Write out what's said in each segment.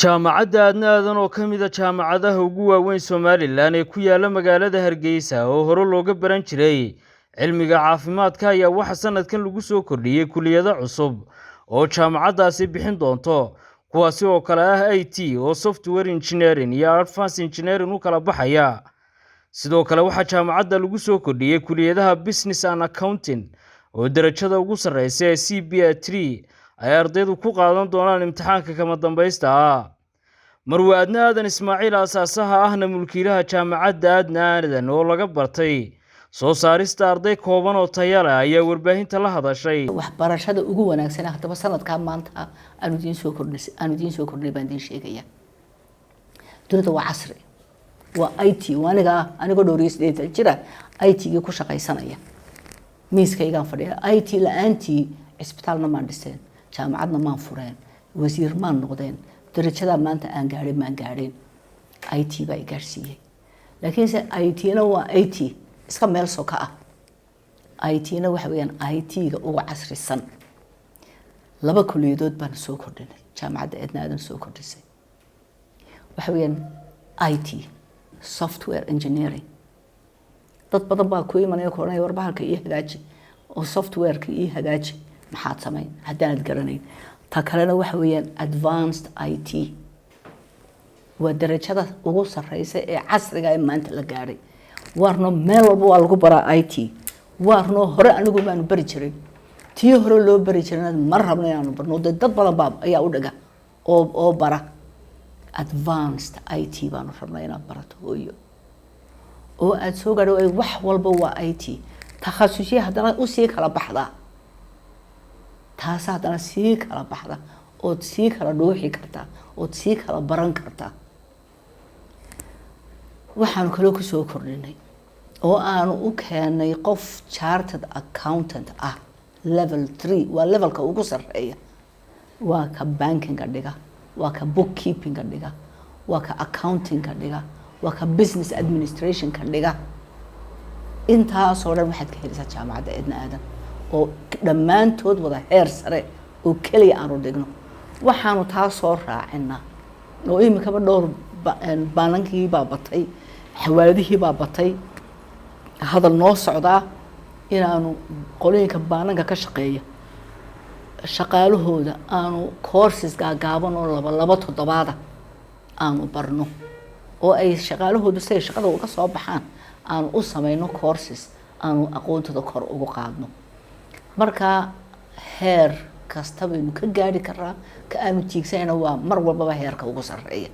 Jaamacadda Aadnaadan oo ka mid ah jaamacadaha ugu waaweyn Somaliland ee ku yaala magaalada Hargeysa oo hore looga baran jiray cilmiga caafimaadka ayaa waxa sanadkan lagu soo kordhiyay kulliyado cusub oo jaamacaddaasi bixin doonto kuwaasi oo kala ah IT oo software engineering iyo advanced engineering u kala baxaya. Sidoo kale waxaa jaamacadda lagu soo kordhiyay kulliyadaha business and accounting oo darajada ugu sarreysa ee CPA 3 ay ardaydu ku qaadan doonaan imtixaanka kama dambaysta ah. Marwa Aadnaadan Ismaaciil aasaasaha ahna mulkiilaha jaamacadda Aadnaadan oo laga bartay soo saarista arday kooban oo tayo leh ayaa warbaahinta la hadashay. waxbarashada ugu wanaagsan hadaba sanadka maanta aanu idiin soo kordhinay baan idiin sheegaya. dunida waa casri, waa IT, anigoo dhowriyeed jira IT-ga ku shaqaysanaya. miiskaygaan fadhiya IT la'aantii isbitaalna maan dhiseen, jaamacadna maan fureen, wasiir maan noqdeen, darajada maanta aan gaadhin IT baa gaarsiiyay. laakiin se IT-na waa IT iska meel soo ka ah. IT-na waxa weeyaan IT-ga ugu casrisan. laba kulliyadood baan soo kordhinay, jaamacadda Aadnaadan soo kordhisay. waxa weeyaan IT software engineering. dad badan baa ku imanaya koonay warbahalka iyo hagaaji oo software-ka iyo hagaaji maxaad samayn haddaan garanayn. ta kalena waxa weeyaan advanced IT waa darajada ugu sarreysa ee casriga ee maanta la gaaray. warno meel walba waa lagu baraa IT. warno hore anigu baanu bari jiray, tii hore loo bari jiray mar rabna inaanu barno dad badan baa ayaa u dhaga oo bara. advanced IT baanu rabnaa inaad barato hooyo oo aad soo gaadho wax walba waa IT. takhasusyo haddana u sii kala baxdaa, taas haddana sii kala baxda ood sii kala dhuuxi kartaa ood sii kala baran kartaa. waxaanu kaloo ku soo kordhinay oo aanu u keenay qof chartered accountant ah level 3 waa levelka ugu sarreeya. waa ka bankinga dhiga, waa ka bookkeepinga dhiga, waa ka accountinga dhiga, waa ka business administrationka dhiga. intaasoo dhan waxaad ka helaysaa jaamacadda Aadnaadan oo dhammaantood wada heer sare oo kaliya aanu dhigno. waxaanu taa soo raacinaa oo imikaba dhowr baanankii baa batay, xawaaladihii baa batay. hadal noo socdaa inaanu qolooyinka baananka ka shaqeeya shaqaalahooda aanu courses gaagaaban oo laba toddobaada aanu barno oo ay shaqaalahoodu si ay shaqada uga soo baxaan aanu u samayno courses aanu aqoontooda kor ugu qaadno. marka heer kasta baynu ka gaari karaa, ka aanu tiigsanayna waa mar walbaba heerka ugu sarreeya.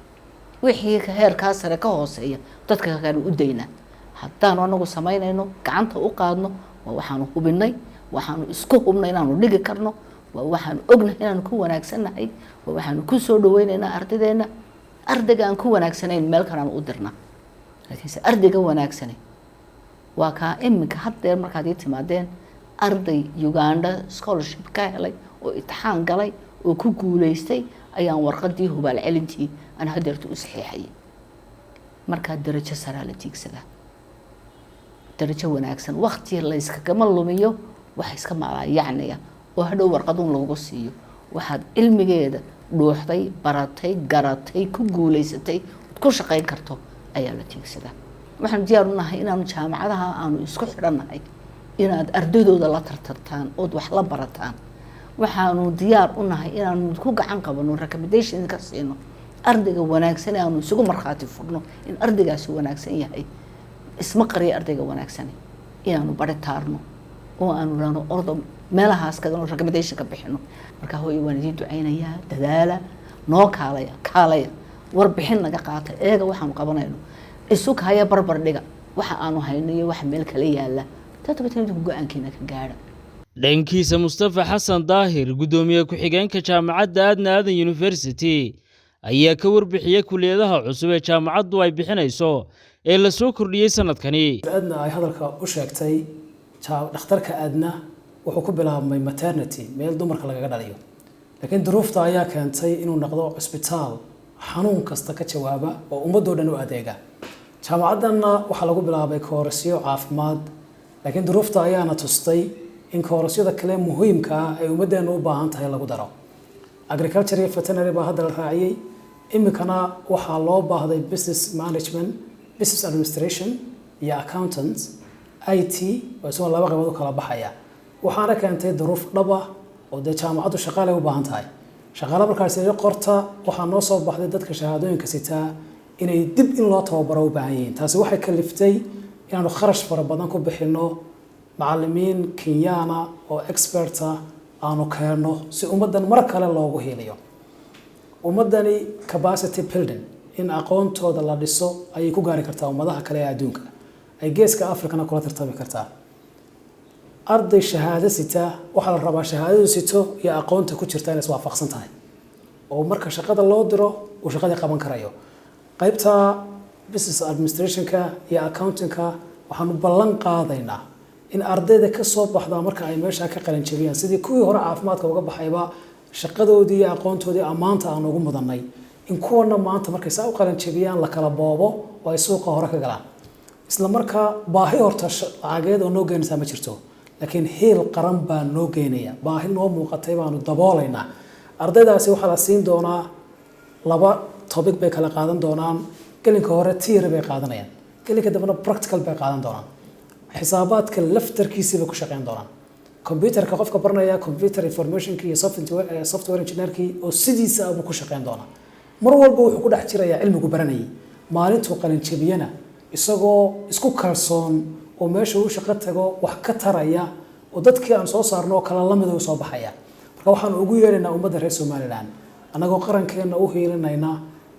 wixii ka heerkaa sare ka hooseeya dadka kale u dayna haddaanu anagu samaynayno gacanta u qaadno waa waxaanu hubinay, waxaanu isku hubnay inaanu dhigi karno, waa waxaanu ognahay inaanu ku wanaagsanahay, waa waxaanu ku soo dhaweynaynaa ardaydeena. ardayga aan ku wanaagsanayn meel kale aan u dirnaa, laakiinse ardayga wanaagsanay waa kaa iminka haddeer markaad ii timaadeen arday Uganda scholarship ka helay oo imtixaan galay oo ku guuleystay ayaan warqadii hubaal celintii aan haddeertu u saxiixay. marka darajo sare la tiigsadaa, darajo wanaagsan waqti la iskagama lumiyo wax iska yacniya oo hadhow warqadun lagu siiyo. waxaad cilmigeeda dhuuxday, baratay, garatay, ku guuleysatay, ku shaqayn karto ayaa la tiigsadaa. waxaan diyaar u nahay inaanu jaamacadaha aanu isku xidhannahay inaad ardaydooda la tartartaan ood wax la barataan. waxaanu diyaar u nahay inaanu ku gacan qabano recommendation ka siino ardayga wanaagsan aanu isugu markhaati furno in ardaygaasi wanaagsan yahay. isma qariyo ardayga wanaagsan inaanu baritaarno oo aanu raano ordo meelahaas kaga recommendation ka bixino. marka hooyo waan idin ducaynayaa, dadaala, noo kaalaya warbixin naga qaata, eega waxaanu qabanayno, isu kaya barbar dhiga waxa aanu haynayo wax meel kale yaala, dadka go'aankiina ka gaadha. dhankiisa Mustafa Xasan Daahir gudoomiye ku-xigeenka jaamacadda Aadnaadan University ayaa ka warbixiyay kulliyadaha cusub ee jaamacaddu ay bixinayso ee la soo kordhiyay sanadkani. Aadna ay hadalka u sheegtay dhakhtarka Aadna wuxuu ku bilaabmay maternity meel dumarka laga dhaliyo, laakiin duruufta ayaa keentay inuu noqdo isbitaal xanuun kasta ka jawaaba oo ummadoo dhan u adeega. jaamacadana waxa lagu bilaabay koorsyo caafimaad, laakiin duruufta ayaana tustay in koorasyada kale muhiimka ah ay ummadeena u baahan tahay lagu daro. agriculture iyo veterinary baa hadda la raaciyay, imikana waxaa loo baahday business management, business administration iyo accountants, IT oo isoo laba qaybood u kala baxaya waxaana keentay duruuf dhab ah oo de jaamacadu shaqaale u baahan tahay shaqaale markaas ay qorta waxaa noo soo baxday dadka shahaadooyinka sitaa inay dib in loo tababaro u baahan yihiin taasi waxay kaliftay inaanu kharash fara badan ku bixino macallimiin Kenyaana oo expert ah aanu keeno si ummadan mar kale loogu heliyo ummadani capacity building in aqoontooda la dhiso ay ku gaari kartaa ummadaha kale ee adduunka ay geeska Afrikana kula tartami kartaa arday shahaado sita waxa la rabaa shahaadadu sito iyo aqoonta ku jirta inay iswaafaqsan tahay oo marka shaqada loo diro uu shaqada qaban karayo qaybta business administration-ka iyo accounting-ka waxaanu ballan qaadaynaa in ardayda ka soo baxda marka ay meesha ka qalin jabiyaan sidii kuwii hore caafimaadka uga baxayba shaqadoodii iyo aqoontoodii amaanta aan ugu mudanay in kuwana maanta markay saa u qalin jabiyaan la kala boobo oo ay suuqa hore ka galaan isla markaa baahi horta lacageed oo noo geynaysa ma jirto laakiin heel qaran baa noo geynaya baahi noo muuqatay baanu daboolaynaa ardaydaasi waxaa la siin doonaa laba topic bay kala qaadan doonaan gelinka hore theory bay qaadanayaan gelinka dambena practical bay qaadan doonaan xisaabaadka laftarkiisiiba ku shaqeyn doonaan computerka qofka baranaya computer informationki iyo software engineerki oo sidiisa abu ku shaqeyn doonaa mar walba wuxuu ku dhex jirayaa cilmigu baranayay maalintuu qalin jabiyana isagoo isku kalsoon oo meesha uu shaqo tago wax ka taraya oo dadkii aan soo saarno kala lamid u soo baxaya marka waxaan ugu yeeraynaa ummadda reer Somaliland anagoo qarankeena u heelinayna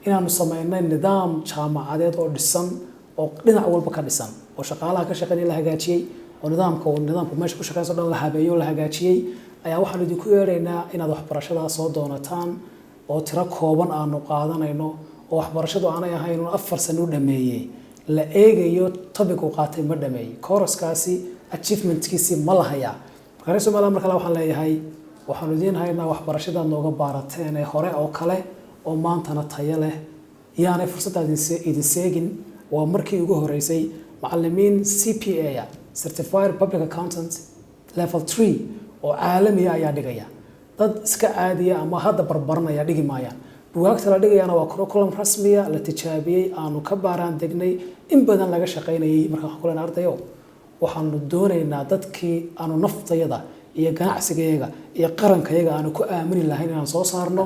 inaanu sameeynay nidaam jaamacadeed oo dhisan oo dhinac walba ka dhisan oo shaqaalaha ka shaqeynaya la hagaajiyay oo nidaamka meesha ku shaqeynayso dhan la habeeyo la hagaajiyay ayaa waxaan idinku yeeraynaa inaad waxbarashada soo doonataan oo tiro kooban aanu qaadanayno oo waxbarashadu aanay ahayn 4 sano u dhameeyay la eegayo topic uu qaatay ma dhameeyay course-kaasi achievement-kiisi ma lahaya marka Soomaaliland marka waxaan leeyahay waxaan idin haynaa waxbarashada nooga baarateen ee hore oo kale oo maantana tayo leh yaani fursad idin seegin waa markii ugu horeysay macallimiin CPA certified public accountant level 3 oo caalami ah ayaa dhigaya dad iska caadiya ama hadda barbaranaya dhigi maayaan buugaagta la dhigayana waa curriculum rasmiya la tijaabiyay aanu ka baaraan degnay in badan laga shaqeynayay marka kulan ardayo waxaanu doonaynaa dadkii aanu naftayada iyo ganacsigayaga iyo qarankayaga aanu ku aamini lahayn inaan soo saarno